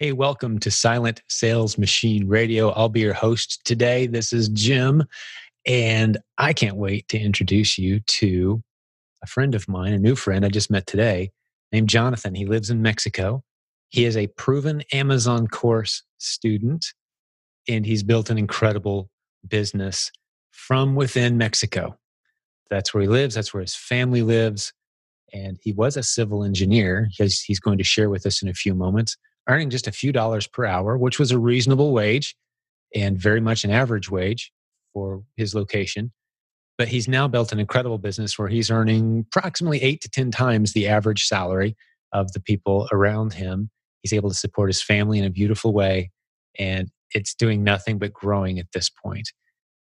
Hey, welcome to Silent Sales Machine Radio. I'll be your host today. This is Jim, and I can't wait to introduce you to a friend of mine, a new friend I just met today named Jonathan. He lives in Mexico. He is a proven Amazon course student, and he's built an incredible business from within Mexico. That's where he lives. That's where his family lives. And he was a civil engineer. He's going to share with us in a few moments, earning just a few dollars per hour, which was a reasonable wage and very much an average wage for his location. But he's now built an incredible business where he's earning approximately 8 to 10 times the average salary of the people around him. He's able to support his family in a beautiful way, and it's doing nothing but growing at this point.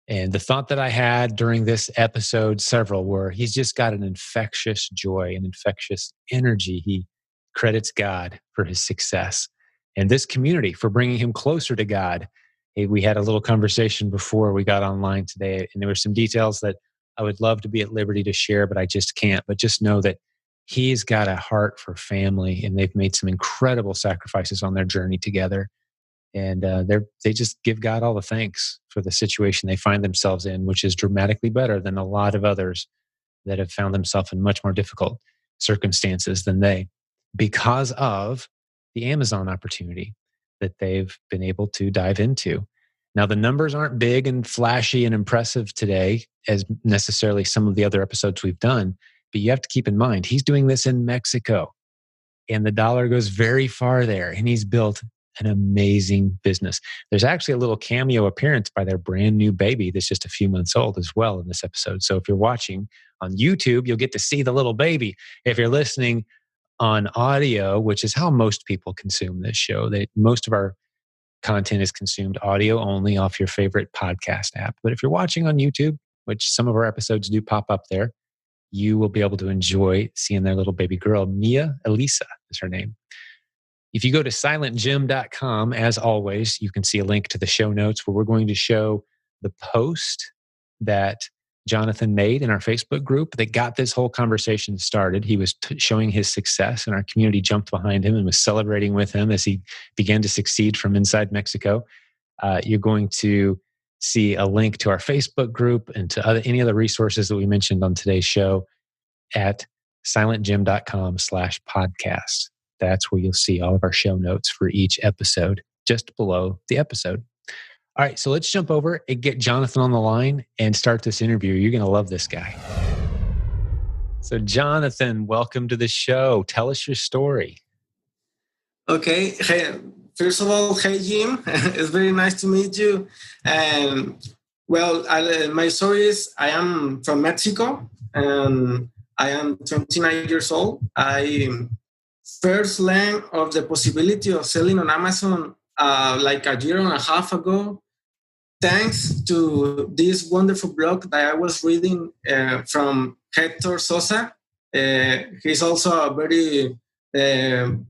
And the thought that I had during this episode, several were, he's just got an infectious joy, an infectious energy. He credits God for his success and this community for bringing him closer to God. Hey, we had a little conversation before we got online today, and there were some details that I would love to be at liberty to share, but I just can't. But just know that he's got a heart for family, and they've made some incredible sacrifices on their journey together. And they just give God all the thanks for the situation they find themselves in, which is dramatically better than a lot of others that have found themselves in much more difficult circumstances than they, because of the Amazon opportunity that they've been able to dive into. Now, the numbers aren't big and flashy and impressive today as necessarily some of the other episodes we've done, but you have to keep in mind, he's doing this in Mexico, and the dollar goes very far there, and he's built an amazing business. There's actually a little cameo appearance by their brand new baby that's just a few months old as well in this episode. So if you're watching on YouTube, you'll get to see the little baby. If you're listening on audio, which is how most people consume this show, most of our content is consumed audio only off your favorite podcast app. But if you're watching on YouTube, which some of our episodes do pop up there, you will be able to enjoy seeing their little baby girl. Mia Elisa is her name. If you go to silentjim.com, as always, you can see a link to the show notes where we're going to show the post that Jonathan made in our Facebook group that got this whole conversation started. He was showing his success, and our community jumped behind him and was celebrating with him as he began to succeed from inside Mexico. You're going to see a link to our Facebook group and to any other resources that we mentioned on today's show at silentjim.com/podcast. That's where you'll see all of our show notes for each episode, just below the episode. All right, so let's jump over and get Jonathan on the line and start this interview. You're going to love this guy. So, Jonathan, welcome to the show. Tell us your story. Okay. Hey, first of all, hey, Jim. It's very nice to meet you. My story is I am from Mexico, and I am 29 years old. I first learned of the possibility of selling on Amazon like a year and a half ago, thanks to this wonderful blog that I was reading from Hector Sosa. He's also a very, you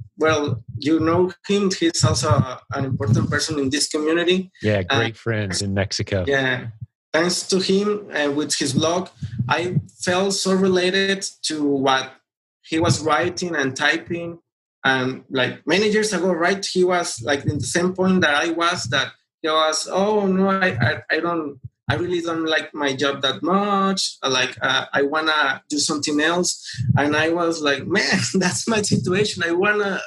know him. He's also an important person in this community. Yeah, great friends in Mexico. Yeah. Thanks to him with his blog, I felt so related to what he was writing and typing. And like many years ago, right, he was like in the same point that I was, that he was, oh no, I really don't like my job that much. I wanna do something else. And I was like, man, that's my situation. I wanna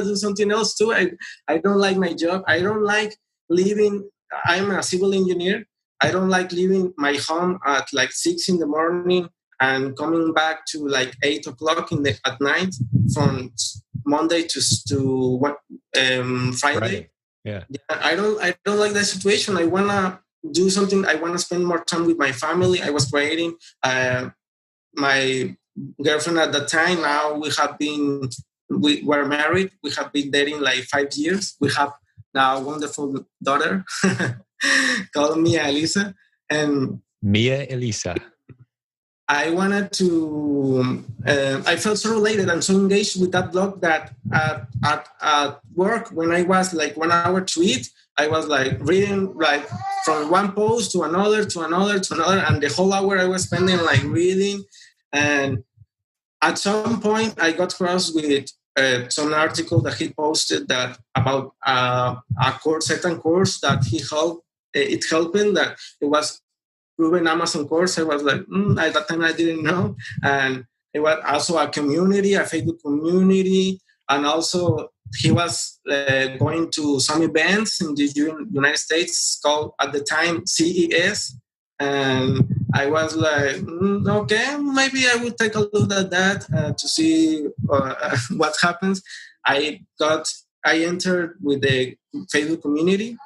do something else too. I don't like my job. I don't like leaving. I'm a civil engineer. I don't like leaving my home at like 6 a.m. and coming back to like 8 o'clock at night from Monday to Friday. Right. Yeah. I don't like that situation. I wanna do something. I wanna spend more time with my family. I was creating my girlfriend at the time. Now we were married. We have been dating like 5 years. We have now a wonderful daughter called Mia Elisa. And Mia Elisa. I wanted to, I felt so related and so engaged with that blog that at work, when I was like 1 hour to eat, I was like reading like from one post to another, and the whole hour I was spending like reading. And at some point I got crossed with some article that he posted that about certain course that he helped. It helped him that it was proven Amazon course. I was like, at that time I didn't know, and it was also a community, a Facebook community, and also he was going to some events in the United States called at the time CES, and I was like, okay, maybe I will take a look at that to see what happens. I entered with the Facebook community,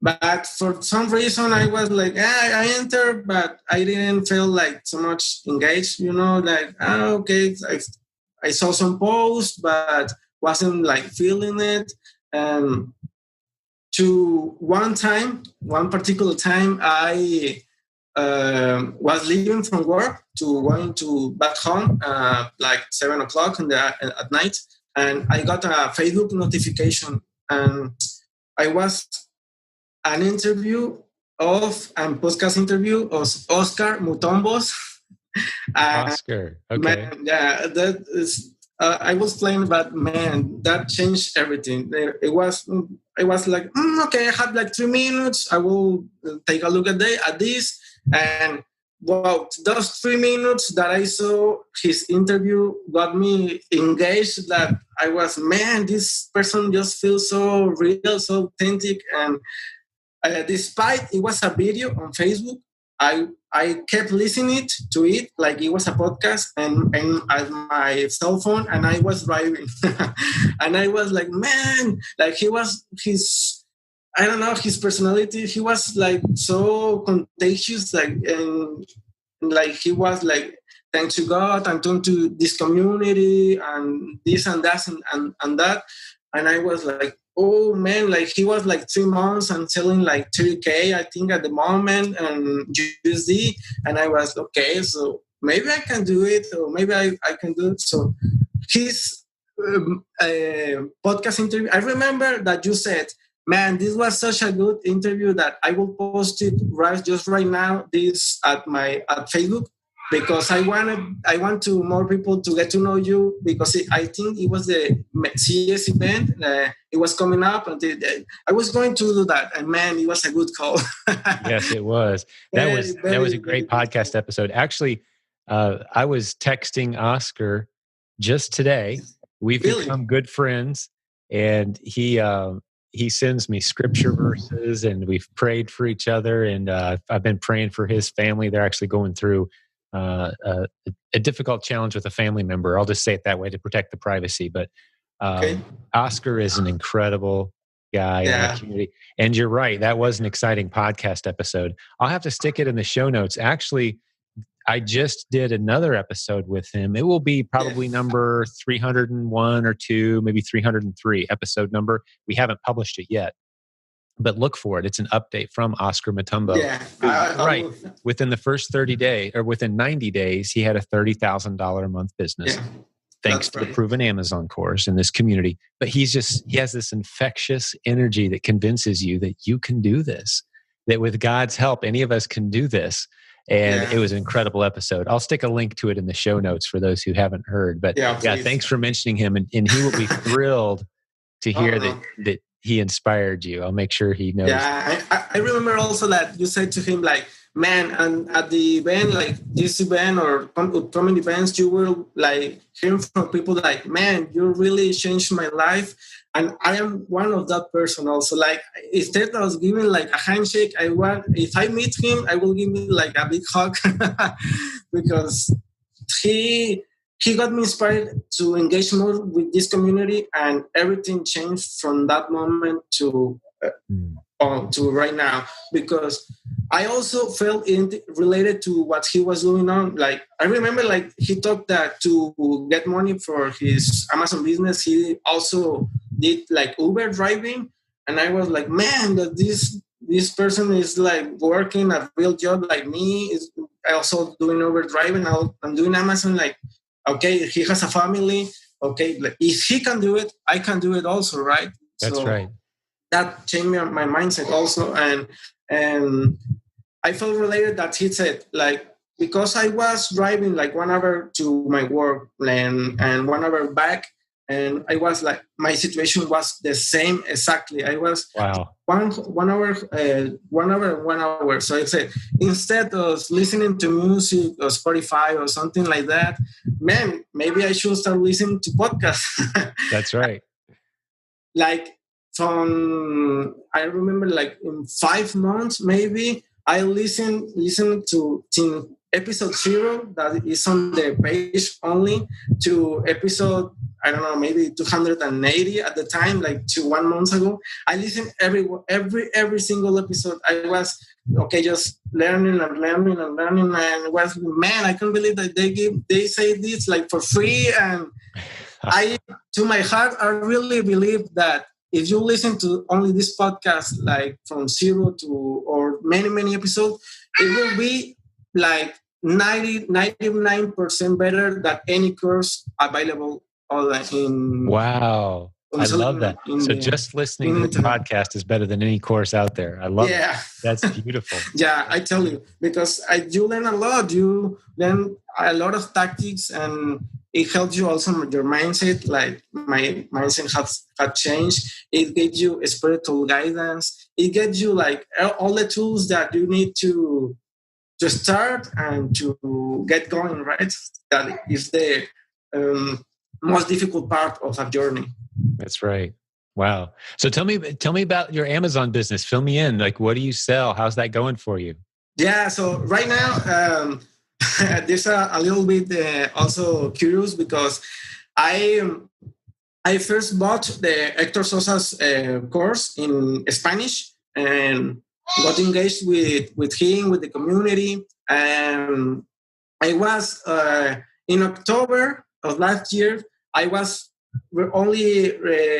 but for some reason I was like, I entered, but I didn't feel like so much engaged. Like okay, I saw some posts, but wasn't like feeling it. And to one particular time, I was leaving from work to going to back home, like 7:00 at night, and I got a Facebook notification, and I was an interview podcast interview of Oscar Mutombos. Oscar, okay. Man, yeah, that is. I was playing, but man, that changed everything. It was like, okay, I have like 3 minutes. I will take a look at this, and wow, those 3 minutes that I saw his interview got me engaged. That I was, man, this person just feels so real, so authentic, and despite it was a video on Facebook, I kept listening to it like it was a podcast and at my cell phone, and I was driving, and I was like, man, like his I don't know, his personality. He was like so contagious, like and like he was like, thanks to God and thanks to this community and this and that and that, and I was like, oh man, like he was like 3 months and selling like 30K, I think at the moment, and USD. And I was, okay, so maybe I can do it, or maybe I can do it. So his podcast interview, I remember that you said, man, this was such a good interview that I will post it right now, this at Facebook, because I want to more people to get to know you, because I think it was the CES event. It was coming up, and I was going to do that, and man, it was a good call. Yes, it was. That was a great podcast episode. Actually, I was texting Oscar just today. We've become good friends, and he sends me scripture verses, and we've prayed for each other. And I've been praying for his family. They're actually going through a difficult challenge with a family member. I'll just say it that way to protect the privacy. But Oscar is an incredible guy in the community. And you're right, that was an exciting podcast episode. I'll have to stick it in the show notes. Actually, I just did another episode with him. It will be probably number 301 or 2, maybe 303 episode number. We haven't published it yet, but look for it. It's an update from Oscar Mutombo. Yeah, right. Within the first 30 days, or within 90 days, he had a $30,000 a month business. Yeah, thanks to the Proven Amazon course in this community. But he has this infectious energy that convinces you that you can do this, that with God's help, any of us can do this. And it was an incredible episode. I'll stick a link to it in the show notes for those who haven't heard. But thanks for mentioning him. And he will be thrilled to hear that he inspired you. I'll make sure he knows. Yeah, I remember also that you said to him, like, man, and at the event, like this event or upcoming events, you will like hear from people like, man, you really changed my life. And I am one of that person also. Like, instead I was giving like a handshake, if I meet him, I will give him like a big hug because he got me inspired to engage more with this community, and everything changed from that moment to right now, because I also felt related to what he was doing on. Like, I remember like he talked that to get money for his Amazon business, he also did like Uber driving. And I was like, man, that this person is like working a real job like me, is also doing Uber driving. I'm doing Amazon. Like, okay, he has a family. Okay, like, if he can do it, I can do it also, right? That's right. That changed my mindset also, and I felt related that he said, like, because I was driving like 1 hour to my work and 1 hour back, and I was like, my situation was the same exactly. I was Wow. 1 hour, 1 hour, and 1 hour. So I said, instead of listening to music or Spotify or something like that, man, maybe I should start listening to podcasts. That's right. Like from I remember like in 5 months maybe I listen to episode 0 that is on the page only to episode I don't know maybe 280 at the time like to 1 month ago. I listened every single episode. I was okay just learning and was man I can't believe that they say this like for free. And I, to my heart, I really believe that if you listen to only this podcast, like from 0 to or many episodes, it will be like 99% better than any course available online Wow. I love that. So just listening to this podcast is better than any course out there. I love it. That's beautiful. Yeah, I tell you, because you learn a lot. You learn a lot of tactics, and it helps you also with your mindset. Like my mindset had changed. It gives you spiritual guidance. It gives you like all the tools that you need to start and to get going. Right, that is the most difficult part of a journey. That's right. Wow. So tell me about your Amazon business. Fill me in. Like, what do you sell? How's that going for you? Yeah. So right now, there's a little bit also curious because I first bought the Hector Sosa's course in Spanish and got engaged with him, with the community. And I was in October of last year, I was only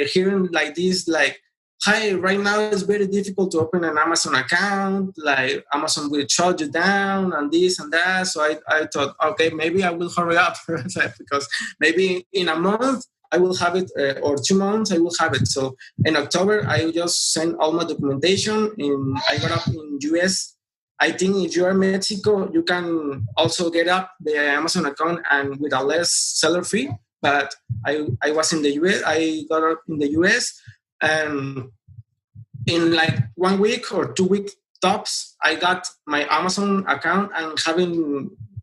hearing like this, like, hi, right now it's very difficult to open an Amazon account. Like Amazon will shut you down and this and that. So I thought, okay, maybe I will hurry up because maybe in a month I will have it, or 2 months I will have it. So in October, I just sent all my documentation. I got up in US. I think if you are in Mexico, you can also get up the Amazon account and with a less seller fee. But I was in the US. I got up in the US, and in like 1 week or 2 week tops, I got my Amazon account and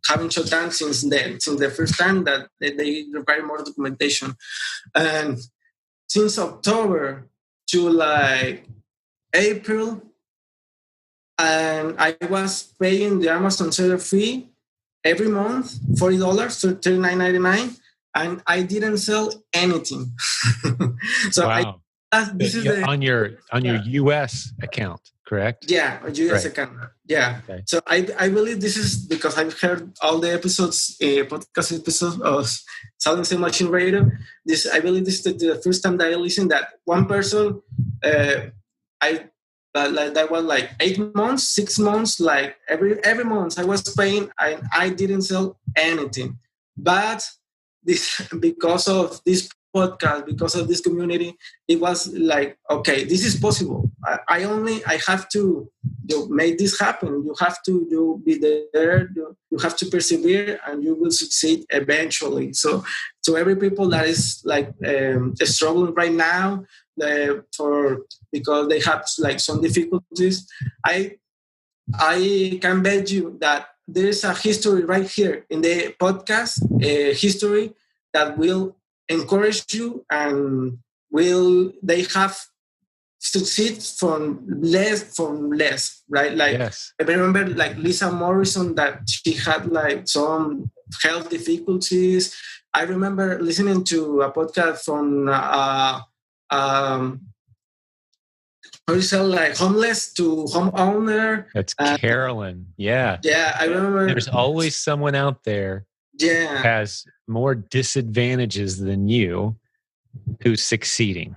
haven't shut down since then, since the first time that they require more documentation. And since October to like April, and I was paying the Amazon seller fee every month, $40, $39.99, and I didn't sell anything. So wow. This is on your US account, correct? Yeah, a US account. Yeah. Okay. So I believe this is because I've heard all the episodes, podcast episodes of Selling Sales Machine Radio. I believe this is the first time that I listened that one person, that was like 8 months, 6 months, like every month I was paying and I didn't sell anything. But this, because of this podcast, because of this community, it was like, okay, this is possible. I have to make this happen. You have to be there. You have to persevere, and you will succeed eventually. So every people that is like struggling right now, because they have like some difficulties, I can bet you that there is a history right here in the podcast, history that will encourage you, and they have succeed from less, right? Like, yes. I remember like Lisa Morrison, that she had like some health difficulties. I remember listening to a podcast from like homeless to homeowner. That's Carolyn. Yeah. Yeah, I remember. There's always someone out there who has more disadvantages than you who's succeeding.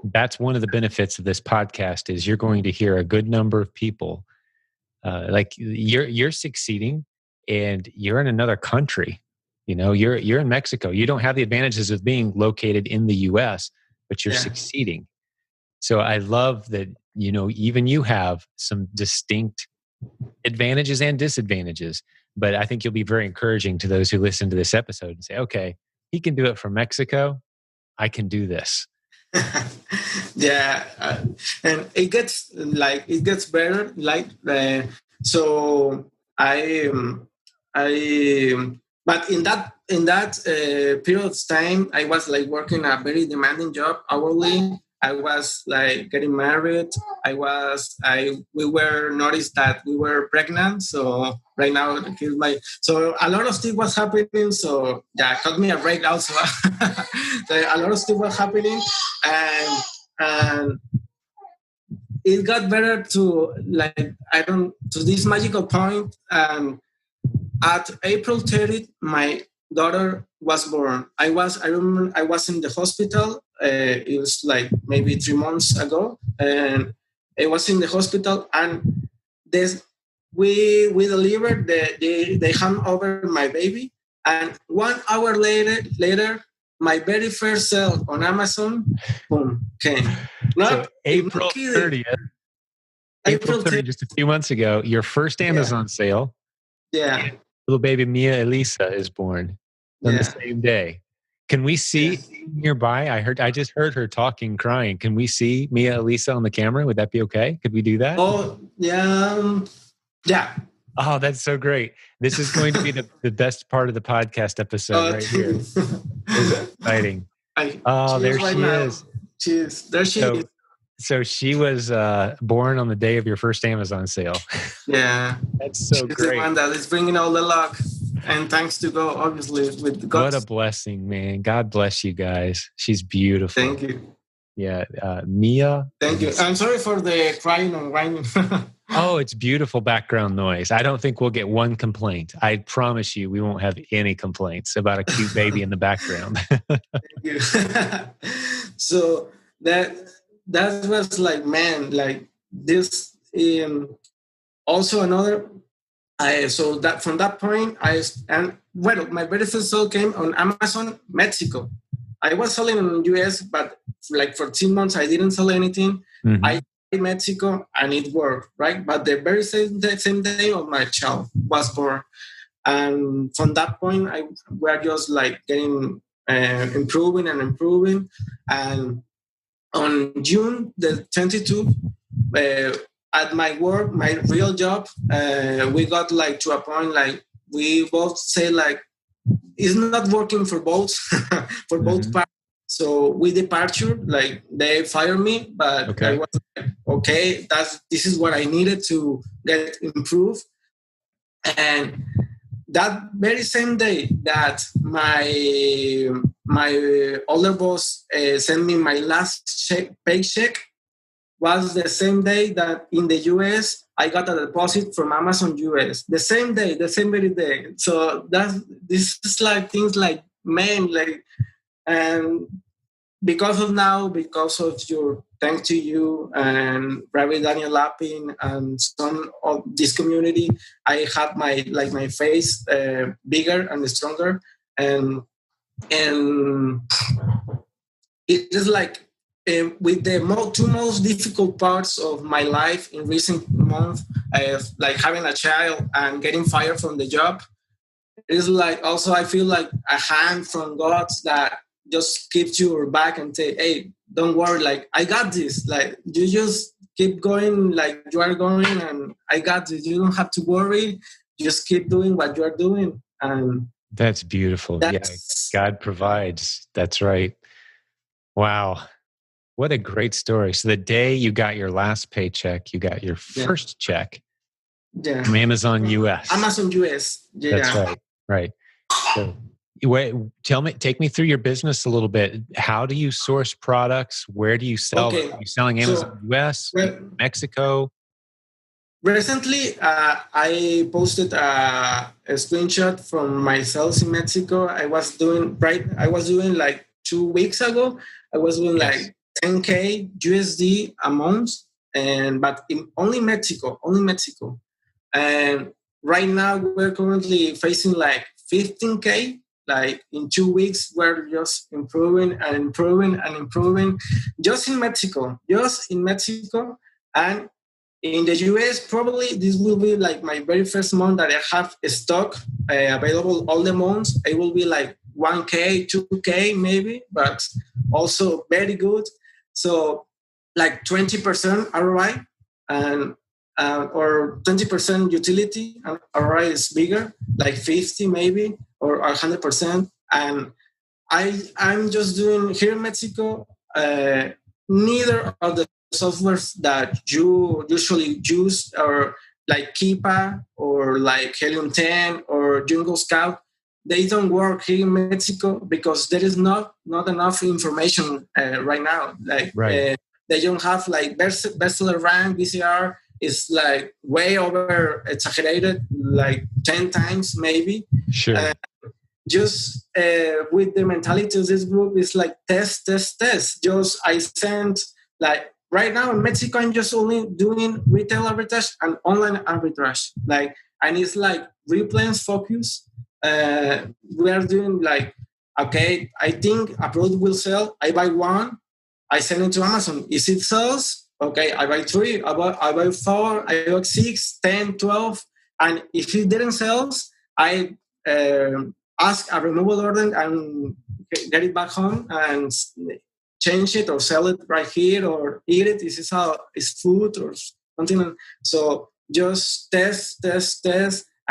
That's one of the benefits of this podcast is you're going to hear a good number of people like you're succeeding, and you're in another country. You know, you're in Mexico. You don't have the advantages of being located in the US, but you're succeeding. So I love that, you know, even you have some distinct advantages and disadvantages, But I think you'll be very encouraging to those who listen to this episode and say, okay, he can do it from Mexico. I can do this. Yeah, and it gets better. So but in that period of time, I was like working a very demanding job hourly. I was like getting married. We were noticed that we were pregnant. So right now, so a lot of things was happening. So yeah, cut me a break also. So a lot of stuff was happening, and it got better to this magical point. And at April 30th, my daughter was born. I remember I was in the hospital. It was like maybe 3 months ago, and I was in the hospital, and we delivered they hand over my baby, and 1 hour later my very first sale on Amazon, boom, came. So April 30th. April 30th, just a few months ago, your first Amazon sale. Yeah. Little baby Mia Elisa is born on the same day. Can we see nearby? I just heard her talking, crying. Can we see Mia Elisa on the camera? Would that be okay? Could we do that? Oh, yeah. Yeah. Oh, that's so great. This is going to be the best part of the podcast episode right here. This is exciting. There she is. There she is. So she was born on the day of your first Amazon sale. Yeah. That's so She's great. the one that is bringing all the luck. And thanks to God, obviously. With God. What a blessing, man. God bless you guys. She's beautiful. Thank you. Yeah. Mia. Thank you. I'm sorry for the crying and whining. Oh, it's beautiful background noise. I don't think we'll get one complaint. I promise you we won't have any complaints about a cute baby in the background. Thank you. So that was like, man, like this. Also another. So that from that point, my very first sale came on Amazon Mexico. I was selling in the US, but like 14 months I didn't sell anything. Mm-hmm. I tried Mexico and it worked, right? But the very same day of my child was born, and from that point we're just like getting improving. And on June the 22th. At my work, my real job, we got like to a point like we both say like it's not working for both for both parties. So we departure, like they fire me, but I was like, okay, this is what I needed to get improved. And that very same day that my older boss sent me my last paycheck, was the same day that in the US I got a deposit from Amazon US. The same day, the same very day. So this is like things like, man, like, and because of your, thanks to you and Rabbi Daniel Lapin and some of this community, I had my face bigger and stronger, and it is like. With the two most difficult parts of my life in recent months, like having a child and getting fired from the job, it's like also I feel like a hand from God that just keeps your back and say, hey, don't worry, like I got this. Like you just keep going like you are going, and I got this. You don't have to worry. Just keep doing what you are doing. And that's beautiful. Yeah, God provides. That's right. Wow. What a great story. So the day you got your last paycheck, you got your first check from Amazon US. Amazon US. Yeah. That's right. Right. So take me through your business a little bit. How do you source products? Where do you sell them? Are you selling Amazon US, Mexico? Recently, I posted a screenshot from my sales in Mexico. I was doing like 2 weeks ago. I was doing like 10K USD a month, but in only Mexico. And right now we're currently facing like 15K. Like in 2 weeks, we're just improving just in Mexico. And in the US, probably this will be like my very first month that I have stock available all the months. It will be like 1K, 2K maybe, but also very good. So like 20% ROI and or 20% utility, and ROI is bigger, like 50 maybe or 100%. And I'm just doing here in Mexico. Neither of the softwares that you usually use, or like Keepa or like Helium 10 or Jungle Scout, they don't work here in Mexico because there is not enough information right now. Like Right. they don't have like bestseller rank. VCR is like way over exaggerated, like 10 times maybe. Sure. Just with the mentality of this group is like test. Just I sent like right now in Mexico, I'm just only doing retail arbitrage and online arbitrage. Like, and it's like replens focus. We are doing like, okay, I think a product will sell. I buy one, I send it to Amazon. If it sells, okay, I buy three, I buy four, I buy 6, 10, 12. And if it didn't sell, I ask a removal order and get it back home and change it or sell it right here or eat it. This is how it's food or something. So just test.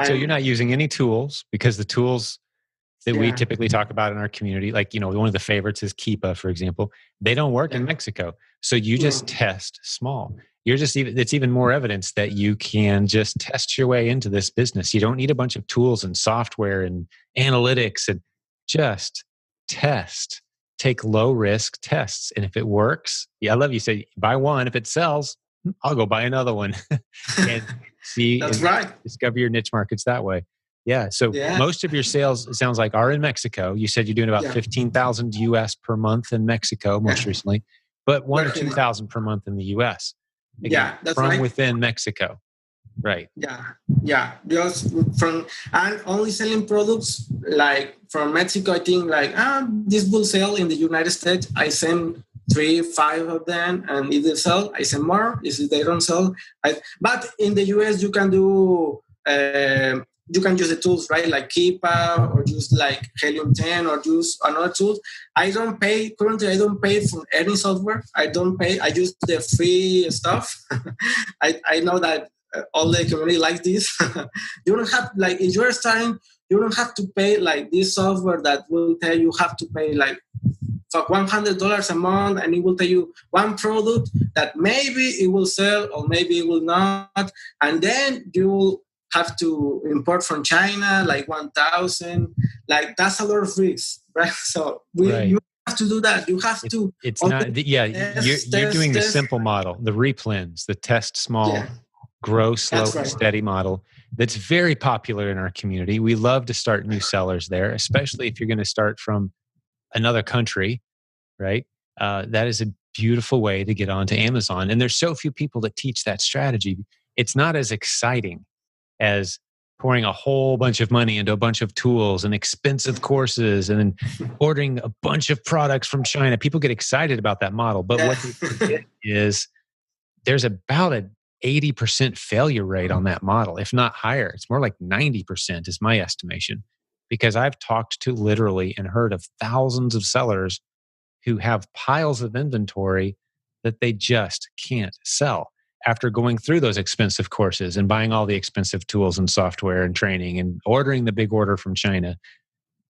So you're not using any tools, because the tools that we typically talk about in our community, like, one of the favorites is Keepa, for example. They don't work in Mexico. So you just test small. It's even more evidence that you can just test your way into this business. You don't need a bunch of tools and software and analytics, and just test. Take low risk tests. And if it works, I love you say buy one. If it sells, I'll go buy another one and see. That's right. Discover your niche markets that way. Yeah. So most of your sales, it sounds like, are in Mexico. You said you're doing about 15,000 US per month in Mexico most recently, but 1 or 2,000 per month in the US. Again, that's from right. within Mexico. Right. Yeah. Just from, and only selling products like from Mexico. I think like, this will sell in the United States. I send 3, 5 of them, and if they sell, I send more. If they don't sell, but in the US, you can do. You can use the tools, right? Like Keepa or use like Helium 10 or use another tool. Currently I don't pay for any software. I use the free stuff. I know that all the community likes this. You don't have, like, if you're starting, you don't have to pay like this software that will tell you have to pay like for $100 a month, and it will tell you one product that maybe it will sell or maybe it will not. And then you will have to import from China like 1,000. Like, that's a lot of risks, right? So you have to do that. You have to. It's not. You're doing the simple model, the replens, the test small, grow slow and steady model. That's very popular in our community. We love to start new sellers there, especially if you're going to start from another country, right? That is a beautiful way to get onto Amazon. And there's so few people that teach that strategy. It's not as exciting as pouring a whole bunch of money into a bunch of tools and expensive courses and then ordering a bunch of products from China. People get excited about that model. But what they forget is there's about an 80% failure rate on that model, if not higher. It's more like 90% is my estimation, because I've talked to literally and heard of thousands of sellers who have piles of inventory that they just can't sell after going through those expensive courses and buying all the expensive tools and software and training and ordering the big order from China.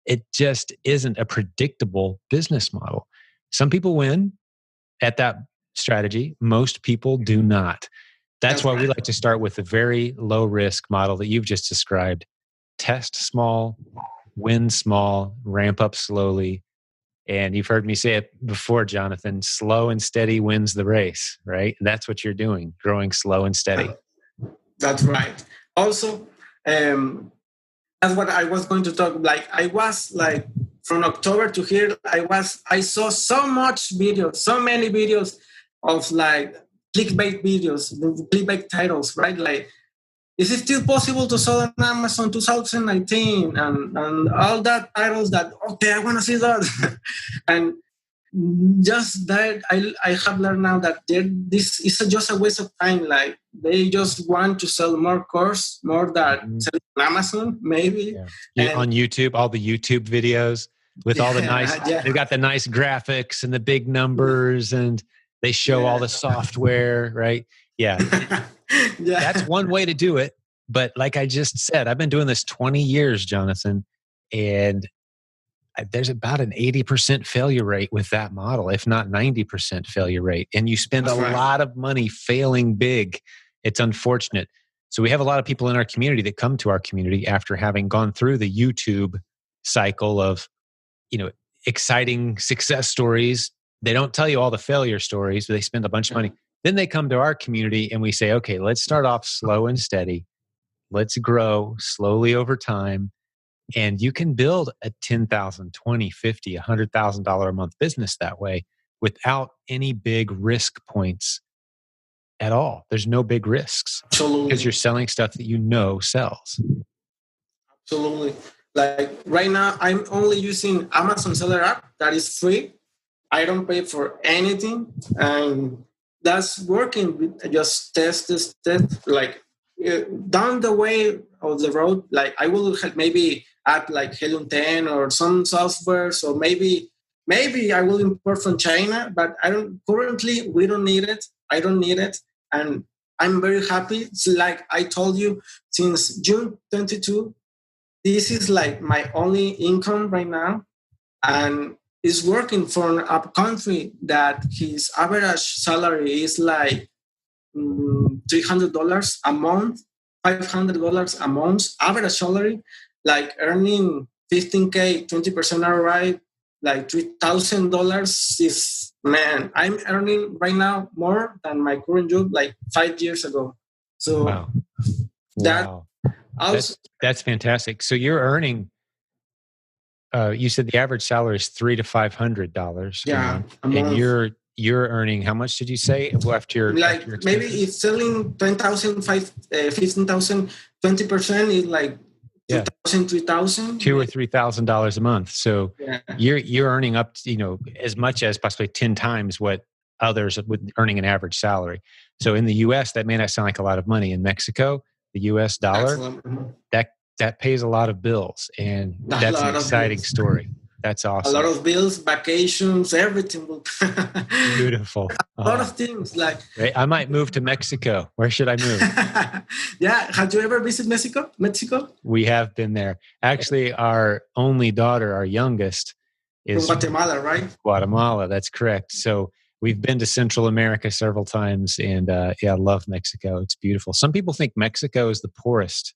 It just isn't a predictable business model. Some people win at that strategy. Most people do not. That's why we like to start with a very low risk model that you've just described. Test small, win small, ramp up slowly. And you've heard me say it before, Jonathan, slow and steady wins the race, right? That's what you're doing, growing slow and steady. That's right. Also, that's what I was going to talk. Like, I was like, from October to here, I saw so many videos of like clickbait videos, clickbait titles, right? Like, is it still possible to sell on Amazon 2019 and all that titles that, okay, I want to see that. And just that I have learned now that this is just a waste of time. Like they just want to sell more course, more than selling on Amazon, maybe. Yeah. On YouTube, all the YouTube videos with all the nice, they've got the nice graphics and the big numbers and they show all the software, right? Yeah. That's one way to do it. But like I just said, I've been doing this 20 years, Jonathan, and there's about an 80% failure rate with that model, if not 90% failure rate. And you spend a lot of money failing big. It's unfortunate. So we have a lot of people in our community that come to our community after having gone through the YouTube cycle of, exciting success stories. They don't tell you all the failure stories, but they spend a bunch of money. Then they come to our community and we say, okay, let's start off slow and steady. Let's grow slowly over time. And you can build a $10,000, $20,000, $50,000, $100,000 a month business that way without any big risk points at all. There's no big risks. Absolutely. Because you're selling stuff that sells. Absolutely. Like right now, I'm only using Amazon Seller app that is free. I don't pay for anything. And that's working. Just test. Like down the way of the road, like I will maybe add like Helium 10 or some software. So maybe I will import from China, but currently we don't need it. I don't need it. And I'm very happy. It's like I told you, since June 22, this is like my only income right now. And it's working for a country that his average salary is like $300 a month, $500 a month, average salary, like earning 15K, 20% ROI, like $3,000 is, man, I'm earning right now more than my current job like 5 years ago. So that's fantastic. So you're earning, you said the average salary is $300 to $500. Yeah. And you're earning, how much did you say after maybe it's selling 10,000, 15,000, 20% is like 2,000, 3,000. $2,000 or $3,000 a month. So you're earning up to, as much as possibly 10 times what others with earning an average salary. So in the US, that may not sound like a lot of money. In Mexico, the US dollar, that pays a lot of bills. And that's an exciting story. That's awesome. A lot of bills, vacations, everything. Beautiful. A lot of things. Like I might move to Mexico. Where should I move? Have you ever visited Mexico? We have been there. Actually, our only daughter, our youngest, is from Guatemala, right? Guatemala, that's correct. So we've been to Central America several times, and I love Mexico. It's beautiful. Some people think Mexico is the poorest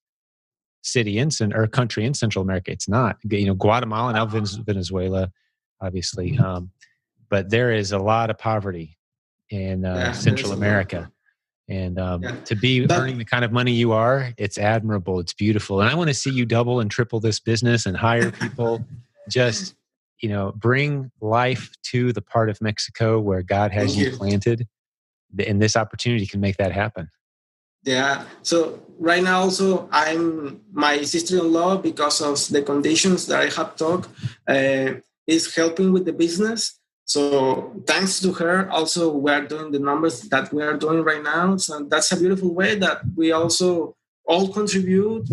city or country in Central America. It's not. Guatemala, now Venezuela, obviously, but there is a lot of poverty in Central America. And to be earning the kind of money you are, it's admirable. It's beautiful. And I want to see you double and triple this business and hire people. Just, bring life to the part of Mexico where God has you planted. And this opportunity can make that happen. Yeah. So right now also I'm my sister-in-law, because of the conditions that I have talked, is helping with the business. So thanks to her, also we are doing the numbers that we are doing right now. So that's a beautiful way that we also all contribute.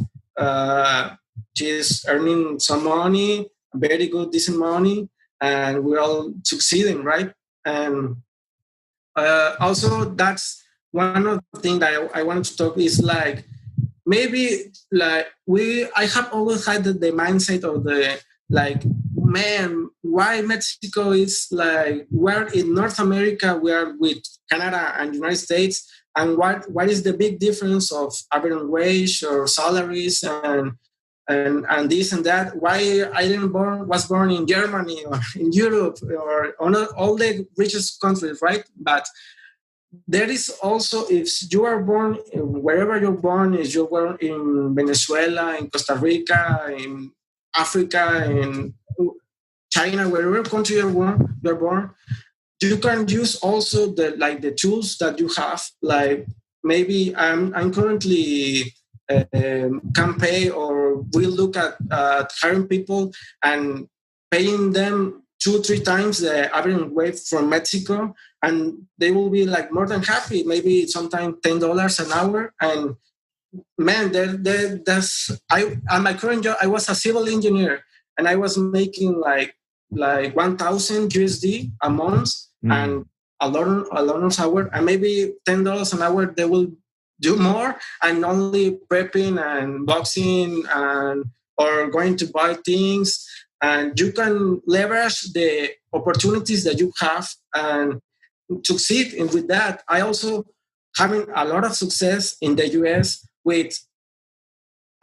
She's earning some money, very good, decent money, and we're all succeeding, right? And also that's one of the things that I wanted to talk is like, maybe like I have always had the mindset of man, why Mexico is like, we're in North America, we are with Canada and United States, and what is the big difference of average wage or salaries and this and that? Why I was born in Germany or in Europe or on all the richest countries, right? But there is also, if you are born wherever you're born, if you're born in Venezuela, in Costa Rica, in Africa, in China, wherever country you're born, you can use also the tools that you have. Like maybe I'm currently can pay, or we'll look at hiring people and paying them 2 3 times the average wage from Mexico, and they will be like more than happy. Maybe sometimes $10 an hour. And man, that's I at my current job. I was a civil engineer, and I was making like 1,000 USD a month, and a lot of hour, and maybe $10 an hour. They will do more, and only prepping and boxing and or going to buy things, and you can leverage the opportunities that you have and succeed in with that. I also having a lot of success in the US with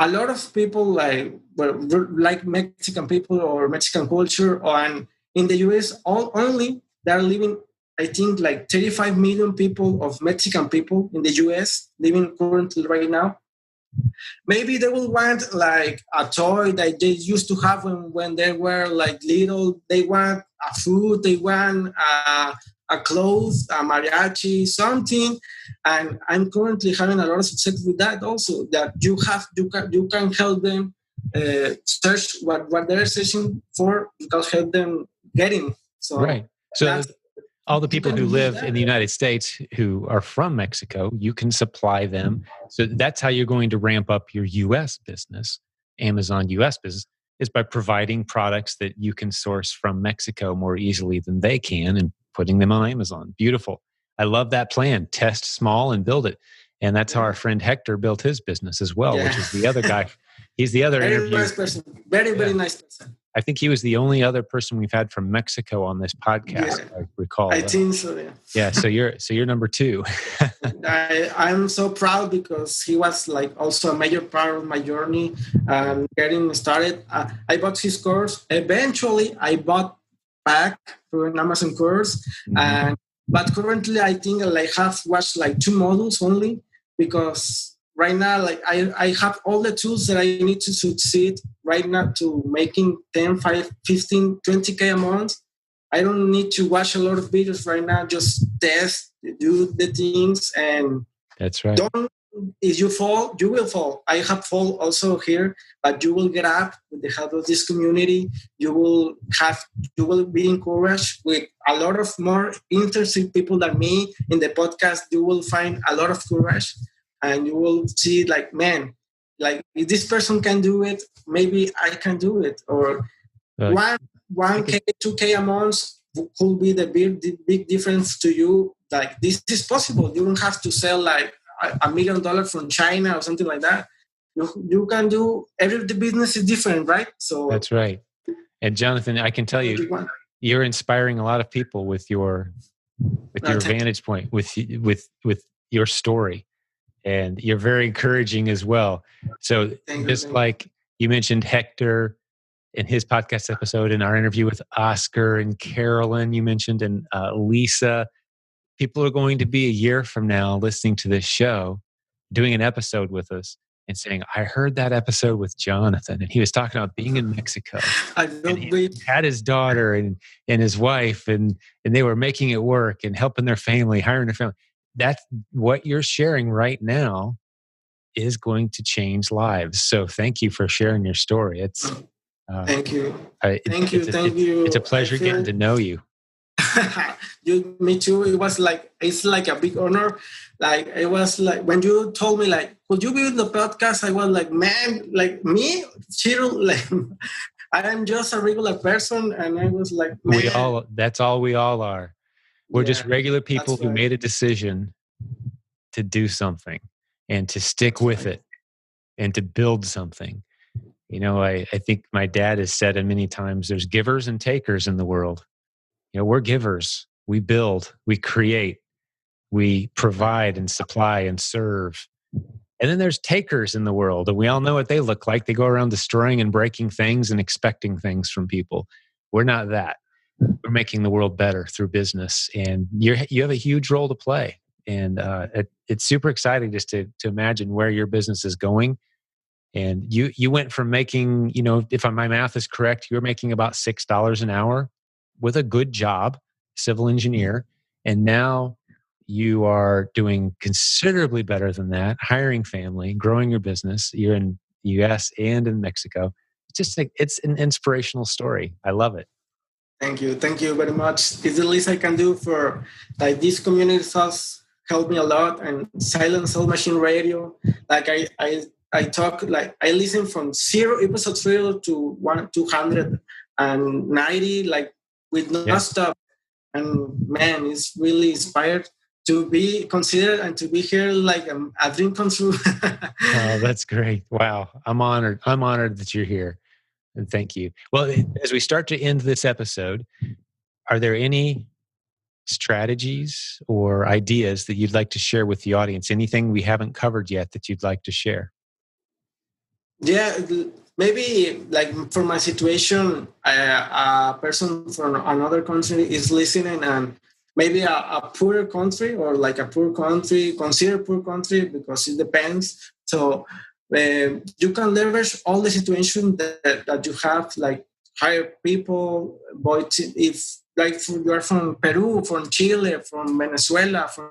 a lot of people like Mexican people or Mexican culture, and in the US, only there are living, I think, like 35 million people of Mexican people in the US living currently right now. Maybe they will want like a toy that they used to have when they were like little. They want a food, they want a clothes, a mariachi, something. And I'm currently having a lot of success with that also, that you can help them search what they're searching for. You can help them getting. So right. So all the people who live in the United States who are from Mexico, you can supply them. So that's how you're going to ramp up your US business, Amazon US business, is by providing products that you can source from Mexico more easily than they can and putting them on Amazon. Beautiful. I love that plan. Test small and build it. And that's how our friend Hector built his business as well, which is the other guy. He's the other very nice person. Very nice person. I think he was the only other person we've had from Mexico on this podcast. I recall. I think so. Yeah. Yeah. So you're number two. I'm so proud because he was like also a major part of my journey and getting started. I bought his course. Eventually, I bought back through an Amazon course, but currently I think I have watched like 2 modules only, because right now, like I have all the tools that I need to succeed right now to making 10, 5, 15, 20K a month. I don't need to watch a lot of videos right now. Just test, do the things, and that's right. If you fall, you will fall. I have fall also here, but you will get up with the help of this community. You will be encouraged with a lot of more interesting people than me in the podcast. You will find a lot of courage. And you will see, like, man, like if this person can do it, maybe I can do it. Or 1K, 2K a month could be the big difference to you. Like, this is possible. You don't have to sell like $1 million from China or something like that. You can do. The business is different, right? So that's right. And Jonathan, I can tell you, you're inspiring a lot of people with your vantage point, with your story. And you're very encouraging as well. So just like you mentioned Hector in his podcast episode, in our interview with Oscar and Carolyn, you mentioned, and Lisa, people are going to be a year from now listening to this show, doing an episode with us and saying, I heard that episode with Jonathan, and he was talking about being in Mexico. He had his daughter and his wife, and they were making it work and helping their family, hiring their family. That's what you're sharing right now is going to change lives. So thank you for sharing your story. It's thank you. Thank you. It's a pleasure getting to know you. Me too. It's like a big honor. Like, it was like when you told me, like, could you be in the podcast? I was like, man, like me, Cyril, like I am just a regular person, and I was like, man. That's all we all are. We're just regular people who made a decision to do something and to stick with it and to build something. You know, I think my dad has said it many times, there's givers and takers in the world. You know, we're givers. We build, we create, we provide and supply and serve. And then there's takers in the world, and we all know what they look like. They go around destroying and breaking things and expecting things from people. We're not that. We're making the world better through business, and you have a huge role to play. And it's super exciting just to imagine where your business is going. And you went from making, you know, if my math is correct, you're making about $6 an hour with a good job, civil engineer, and now you are doing considerably better than that, hiring family, growing your business. You're in the US and in Mexico. It's just like, it's an inspirational story. I love it. Thank you very much. It's the least I can do for like this community has helped me a lot. And Silent Soul Machine Radio, like I talk like I listen from episode 0 to 290, like with no Yeah. stop. And man, it's really inspired to be considered and to be here like a dream come true. Oh, that's great. Wow. I'm honored. I'm honored that you're here. And thank you. Well, as we start to end this episode, are there any strategies or ideas that you'd like to share with the audience? Anything we haven't covered yet that you'd like to share? Yeah, maybe like for my situation, a person from another country is listening, and maybe a poor country or like a poor country, consider poor country because it depends. So you can leverage all the situation that you have, like hire people, but if like you are from Peru, from Chile, from Venezuela, from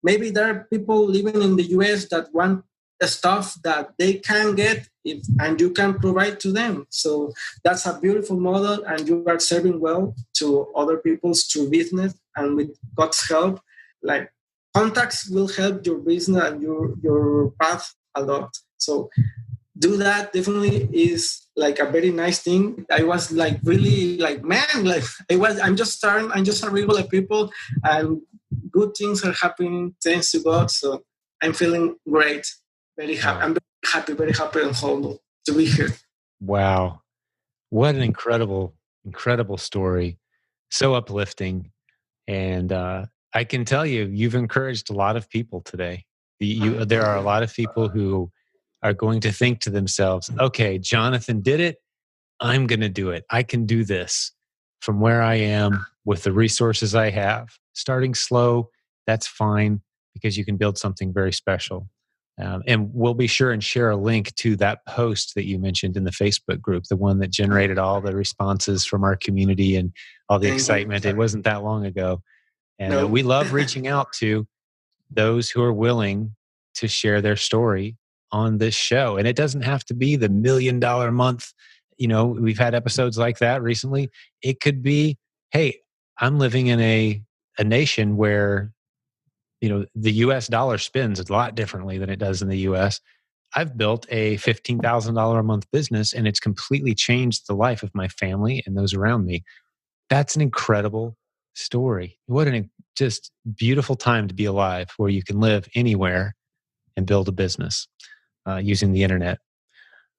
maybe there are people living in the US that want the stuff that they can get if, and you can provide to them. So that's a beautiful model, and you are serving well to other people's through business, and with God's help, like contacts will help your business and your path a lot. So do that definitely is like a very nice thing. I was like really like man, like I'm just starting, I'm just a regular people, and good things are happening thanks to God. So I'm feeling great. Very happy. Wow. I'm very happy and humble to be here. Wow. What an incredible story. So uplifting. And I can tell you, you've encouraged a lot of people today. There are a lot of people who are going to think to themselves, okay, Jonathan did it. I'm going to do it. I can do this from where I am with the resources I have. Starting slow, that's fine because you can build something very special. And we'll be sure and share a link to that post that you mentioned in the Facebook group, the one that generated all the responses from our community and all the excitement. It wasn't that long ago. And we love reaching out to those who are willing to share their story on this show. And it doesn't have to be the $1 million a month. You know, we've had episodes like that recently. It could be, hey, I'm living in a nation where, you know, the US dollar spins a lot differently than it does in the US. I've built a $15,000 a month business and it's completely changed the life of my family and those around me. That's an incredible story. What an just beautiful time to be alive where you can live anywhere and build a business using the internet.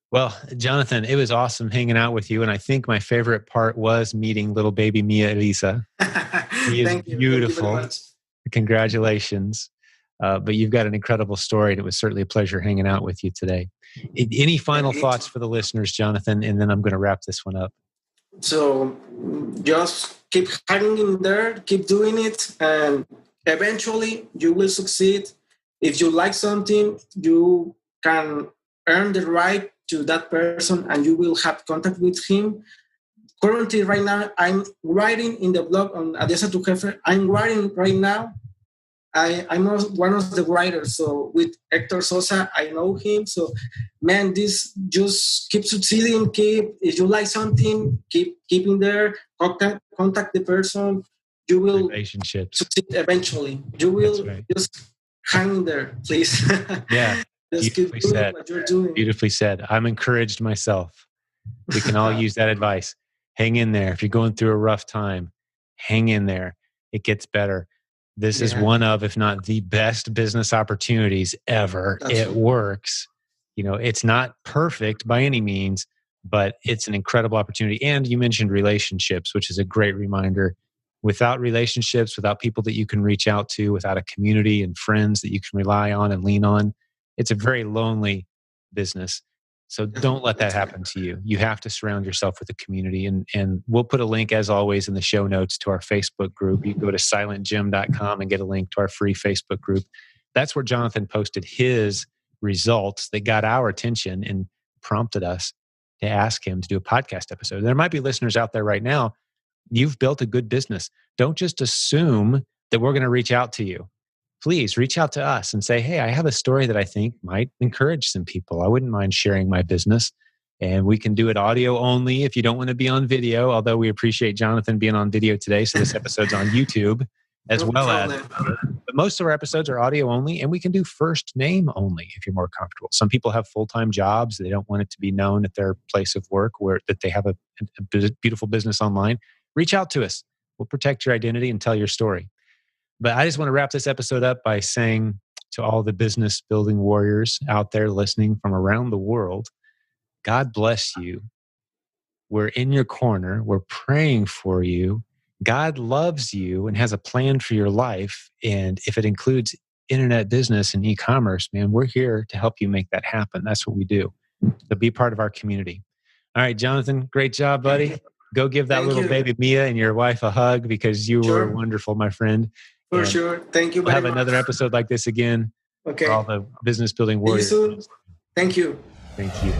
Well, Jonathan, it was awesome hanging out with you. And I think my favorite part was meeting little baby Mia Elisa. She is beautiful. Thank you. Congratulations. But you've got an incredible story, and it was certainly a pleasure hanging out with you today. Any final thoughts for the listeners, Jonathan? And then I'm going to wrap this one up. So just keep hanging in there, keep doing it, and eventually you will succeed. If you like something, you can earn the right to that person and you will have contact with him. Currently, right now, I'm writing in the blog on Adiós a tu Jefe. I'm writing right now. I'm one of the writers. So with Hector Sosa, I know him. So, man, this just keep succeeding. If you like something, keep in there. Contact the person. You will succeed eventually. You will just hang in there, please. Yeah, just keep doing what you're doing. Beautifully said. I'm encouraged myself. We can all use that advice. Hang in there. If you're going through a rough time, hang in there. It gets better. This is one of, if not the best business opportunities ever. It works. You know, it's not perfect by any means, but it's an incredible opportunity. And you mentioned relationships, which is a great reminder. Without relationships, without people that you can reach out to, without a community and friends that you can rely on and lean on, it's a very lonely business. So don't let that happen to you. You have to surround yourself with a community. And we'll put a link, as always, in the show notes to our Facebook group. You can go to silentjim.com and get a link to our free Facebook group. That's where Jonathan posted his results that got our attention and prompted us to ask him to do a podcast episode. There might be listeners out there right now. You've built a good business. Don't just assume that we're going to reach out to you. Please reach out to us and say, hey, I have a story that I think might encourage some people. I wouldn't mind sharing my business. And we can do it audio only if you don't want to be on video, although we appreciate Jonathan being on video today. So this episode's on YouTube as No well problem. as, but most of our episodes are audio only, and we can do first name only if you're more comfortable. Some people have full-time jobs. They don't want it to be known at their place of work where that they have a beautiful business online. Reach out to us. We'll protect your identity and tell your story. But I just want to wrap this episode up by saying to all the business building warriors out there listening from around the world, God bless you. We're in your corner. We're praying for you. God loves you and has a plan for your life. And if it includes internet business and e-commerce, man, we're here to help you make that happen. That's what we do. So be part of our community. All right, Jonathan, great job, buddy. Go give that little baby Mia and your wife a hug because you were wonderful, my friend. For sure. Thank you very much. We'll have another episode like this again. Okay. For all the business building warriors. See you soon. Thank you. Thank you.